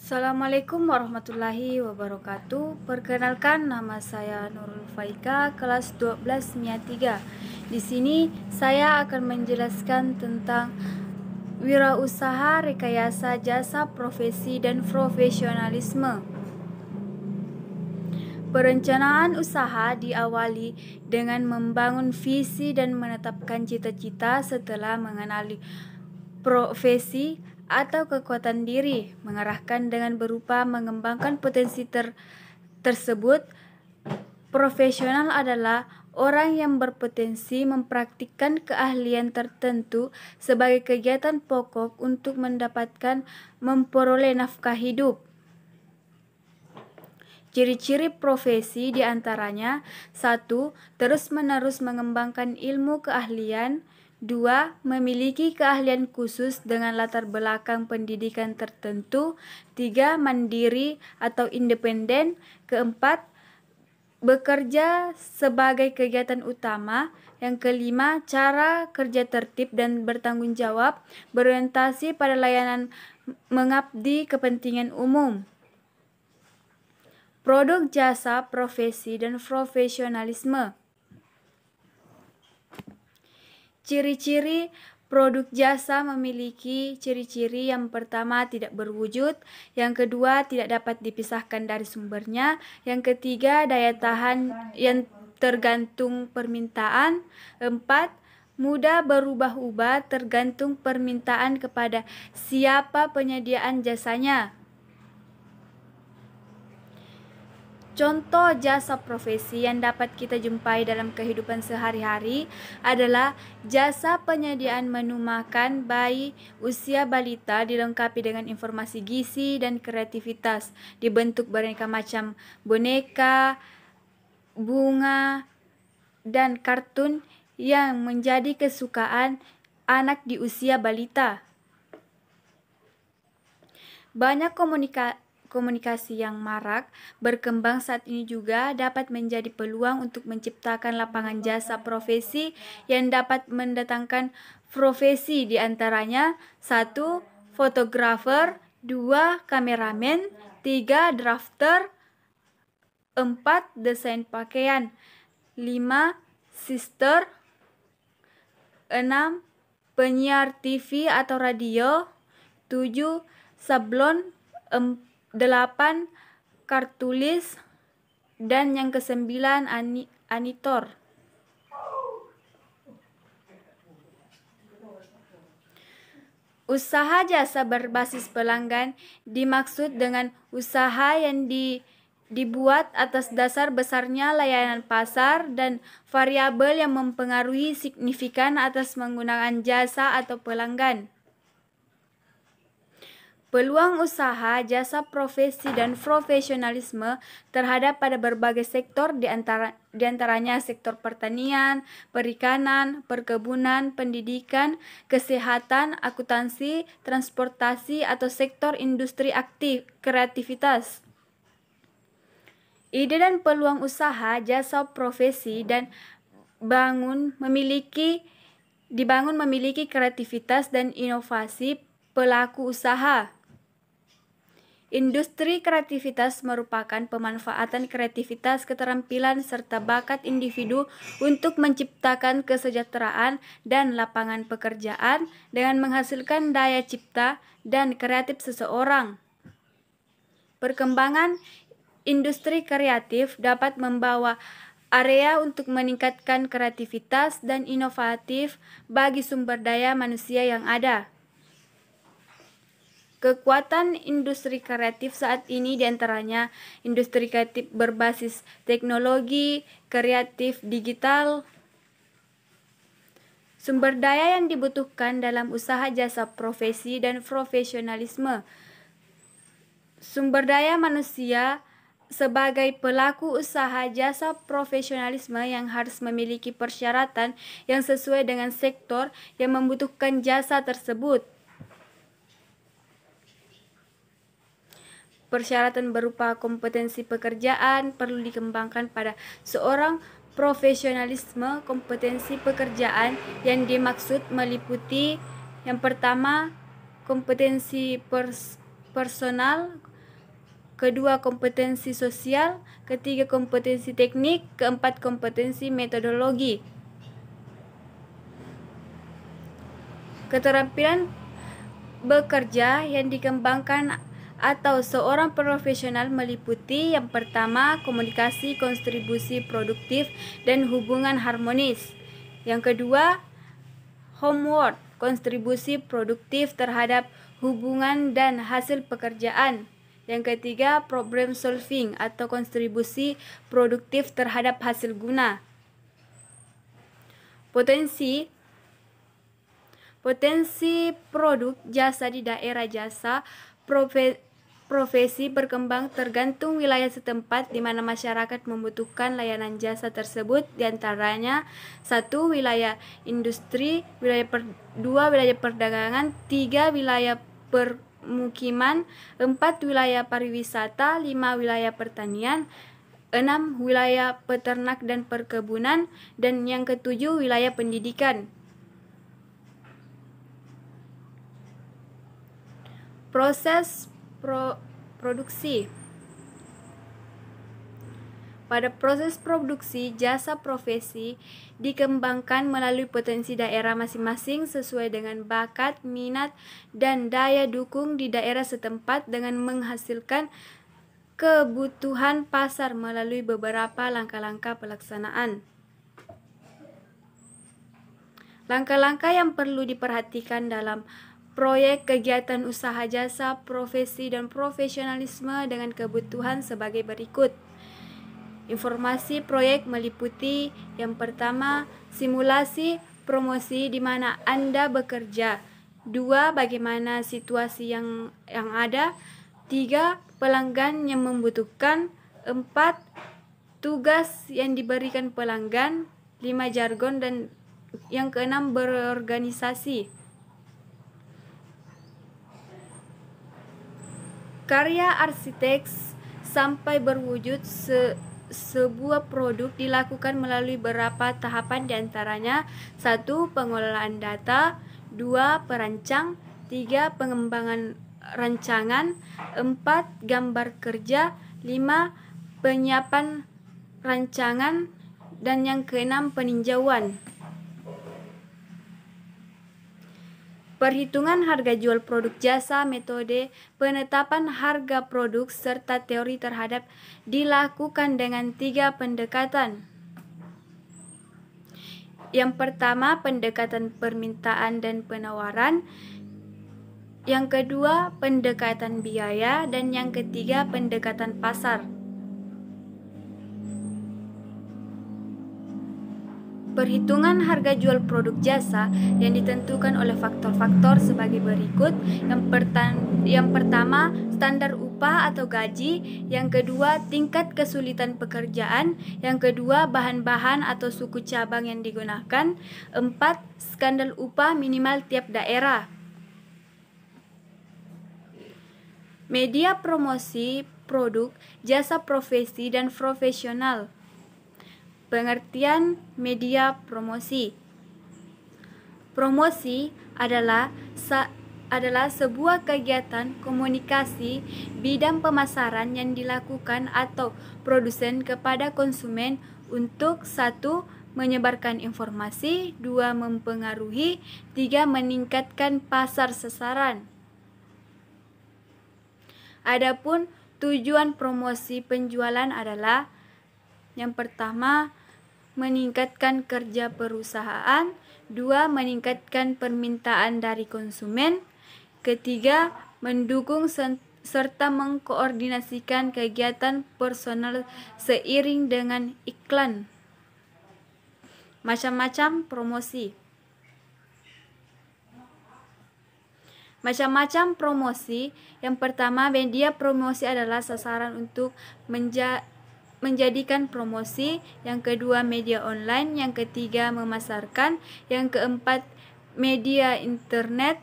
Assalamualaikum warahmatullahi wabarakatuh. Perkenalkan, nama saya Nurul Faika, kelas 12 MIA 3. Di sini saya akan menjelaskan tentang wirausaha, rekayasa jasa, profesi, dan profesionalisme. Perencanaan usaha diawali dengan membangun visi dan menetapkan cita-cita setelah mengenali profesi atau kekuatan diri, mengarahkan dengan berupa mengembangkan potensi tersebut. Profesional adalah orang yang berpotensi mempraktikkan keahlian tertentu sebagai kegiatan pokok untuk memperoleh nafkah hidup. Ciri-ciri profesi diantaranya: 1. Terus-menerus mengembangkan ilmu keahlian. 2. Memiliki keahlian khusus dengan latar belakang pendidikan tertentu. 3. Mandiri atau independen. 4. Bekerja sebagai kegiatan utama. Yang kelima, cara kerja tertib dan bertanggung jawab, berorientasi pada layanan, mengabdi kepentingan umum. Produk, jasa, profesi, dan profesionalisme. Ciri-ciri produk jasa memiliki ciri-ciri: yang pertama, tidak berwujud. Yang kedua, tidak dapat dipisahkan dari sumbernya. Yang ketiga, daya tahan yang tergantung permintaan. 4. Mudah berubah-ubah tergantung permintaan kepada siapa penyediaan jasanya. Contoh jasa profesi yang dapat kita jumpai dalam kehidupan sehari-hari adalah jasa penyediaan menu makan bayi usia balita dilengkapi dengan informasi gizi dan kreativitas, dibentuk beraneka macam boneka, bunga, dan kartun yang menjadi kesukaan anak di usia balita. Banyak komunikasi yang marak berkembang saat ini juga dapat menjadi peluang untuk menciptakan lapangan jasa profesi yang dapat mendatangkan profesi, diantaranya: 1. Fotografer. 2. Kameramen. 3. Drafter. 4. Desain pakaian. 5. Sister. 6. Penyiar TV atau radio. 7. Sablon. 8. Kartulis. Dan yang ke-9, anitor. Usaha jasa berbasis pelanggan dimaksud dengan usaha yang dibuat atas dasar besarnya layanan pasar dan variabel yang mempengaruhi signifikan atas penggunaan jasa atau pelanggan. Peluang usaha, jasa, profesi, dan profesionalisme terhadap pada berbagai sektor, diantaranya sektor pertanian, perikanan, perkebunan, pendidikan, kesehatan, akuntansi, transportasi, atau sektor industri kreativitas. Ide dan peluang usaha, jasa, profesi, dan dibangun memiliki kreativitas dan inovasi pelaku usaha. Industri kreativitas merupakan pemanfaatan kreativitas, keterampilan, serta bakat individu untuk menciptakan kesejahteraan dan lapangan pekerjaan dengan menghasilkan daya cipta dan kreatif seseorang. Perkembangan industri kreatif dapat membawa area untuk meningkatkan kreativitas dan inovatif bagi sumber daya manusia yang ada. Kekuatan industri kreatif saat ini diantaranya industri kreatif berbasis teknologi, kreatif digital. Sumber daya yang dibutuhkan dalam usaha jasa, profesi, dan profesionalisme. Sumber daya manusia sebagai pelaku usaha jasa profesionalisme yang harus memiliki persyaratan yang sesuai dengan sektor yang membutuhkan jasa tersebut. Persyaratan berupa kompetensi pekerjaan perlu dikembangkan pada seorang profesionalisme. Kompetensi pekerjaan yang dimaksud meliputi: yang pertama, kompetensi personal, kedua kompetensi sosial, ketiga kompetensi teknik, keempat kompetensi metodologi. Keterampilan bekerja yang dikembangkan atau seorang profesional meliputi yang pertama, komunikasi, kontribusi produktif, dan hubungan harmonis. Yang kedua, homework, kontribusi produktif terhadap hubungan dan hasil pekerjaan. Yang ketiga, problem solving atau kontribusi produktif terhadap hasil guna. Potensi produk jasa di daerah jasa profesi berkembang tergantung wilayah setempat di mana masyarakat membutuhkan layanan jasa tersebut, diantaranya 1. Wilayah industri, 2. Wilayah perdagangan, 3. Wilayah permukiman, 4. Wilayah pariwisata, 5. Wilayah pertanian, 6. Wilayah peternak dan perkebunan, dan yang ketujuh wilayah pendidikan. Proses produksi. Pada proses produksi, jasa profesi dikembangkan melalui potensi daerah masing-masing sesuai dengan bakat, minat, dan daya dukung di daerah setempat dengan menghasilkan kebutuhan pasar melalui beberapa langkah-langkah pelaksanaan. Langkah-langkah yang perlu diperhatikan dalam proyek kegiatan usaha jasa, profesi, dan profesionalisme dengan kebutuhan sebagai berikut. Informasi proyek meliputi yang pertama, simulasi promosi di mana Anda bekerja. 2. Bagaimana situasi yang ada. 3. Pelanggan yang membutuhkan. 4. Tugas yang diberikan pelanggan. 5. Jargon, dan yang keenam berorganisasi. Karya arsitek sampai berwujud sebuah produk dilakukan melalui beberapa tahapan, diantaranya 1. Pengelolaan data, 2. Perancang, 3. Pengembangan rancangan, 4. Gambar kerja, 5. Penyiapan rancangan, dan yang keenam peninjauan. Perhitungan harga jual produk jasa, metode penetapan harga produk, serta teori terhadap dilakukan dengan 3 pendekatan. Yang pertama, pendekatan permintaan dan penawaran. Yang kedua, pendekatan biaya, dan yang ketiga, pendekatan pasar. Perhitungan harga jual produk jasa yang ditentukan oleh faktor-faktor sebagai berikut. Yang pertama, standar upah atau gaji. Yang kedua, tingkat kesulitan pekerjaan. Yang kedua, bahan-bahan atau suku cabang yang digunakan. 4. Skandal upah minimal tiap daerah. Media promosi produk, jasa profesi, dan profesional. Pengertian media promosi. Promosi adalah sebuah kegiatan komunikasi bidang pemasaran yang dilakukan atau produsen kepada konsumen untuk 1. Menyebarkan informasi, 2. Mempengaruhi, 3. Meningkatkan pasar sasaran. Adapun tujuan promosi penjualan adalah yang pertama, meningkatkan kerja perusahaan. 2. Meningkatkan permintaan dari konsumen. Ketiga, mendukung serta mengkoordinasikan kegiatan personal seiring dengan iklan. Macam-macam promosi. Macam-macam promosi. Yang pertama, media promosi adalah sasaran untuk menjadikan promosi. Yang kedua, media online. Yang ketiga, memasarkan. Yang keempat, media internet.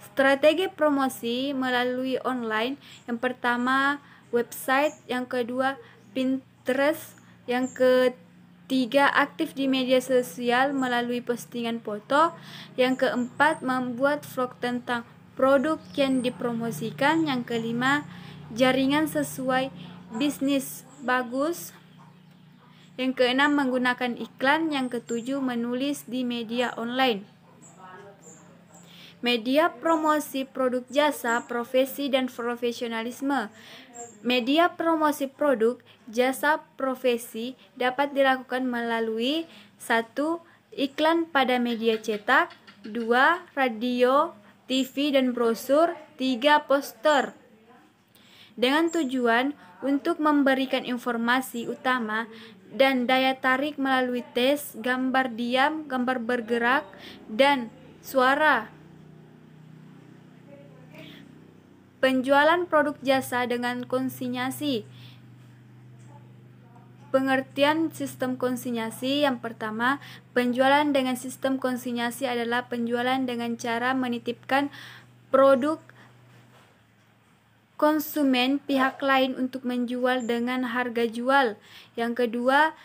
Strategi promosi melalui online. Yang pertama, website. Yang kedua, Pinterest. Yang ketiga, aktif di media sosial melalui postingan foto. Yang keempat, membuat vlog tentang produk yang dipromosikan. Yang kelima, jaringan sesuai bisnis bagus. Yang keenam, menggunakan iklan. Yang ketujuh, menulis di media online. Media promosi produk jasa, profesi, dan profesionalisme. Media promosi produk jasa profesi dapat dilakukan melalui 1. Iklan pada media cetak, 2. Radio, TV, dan brosur, 3. Poster. Dengan tujuan untuk memberikan informasi utama dan daya tarik melalui tes, gambar diam, gambar bergerak, dan suara. Penjualan produk jasa dengan konsinyasi. Pengertian sistem konsinyasi. Yang pertama, penjualan dengan sistem konsinyasi adalah penjualan dengan cara menitipkan produk konsumen pihak lain untuk menjual dengan harga jual. Yang kedua,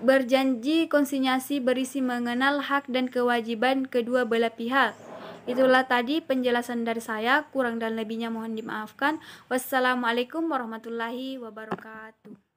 berjanji konsinyasi berisi mengenal hak dan kewajiban kedua belah pihak. Itulah tadi penjelasan dari saya, kurang dan lebihnya mohon dimaafkan. Wassalamualaikum warahmatullahi wabarakatuh.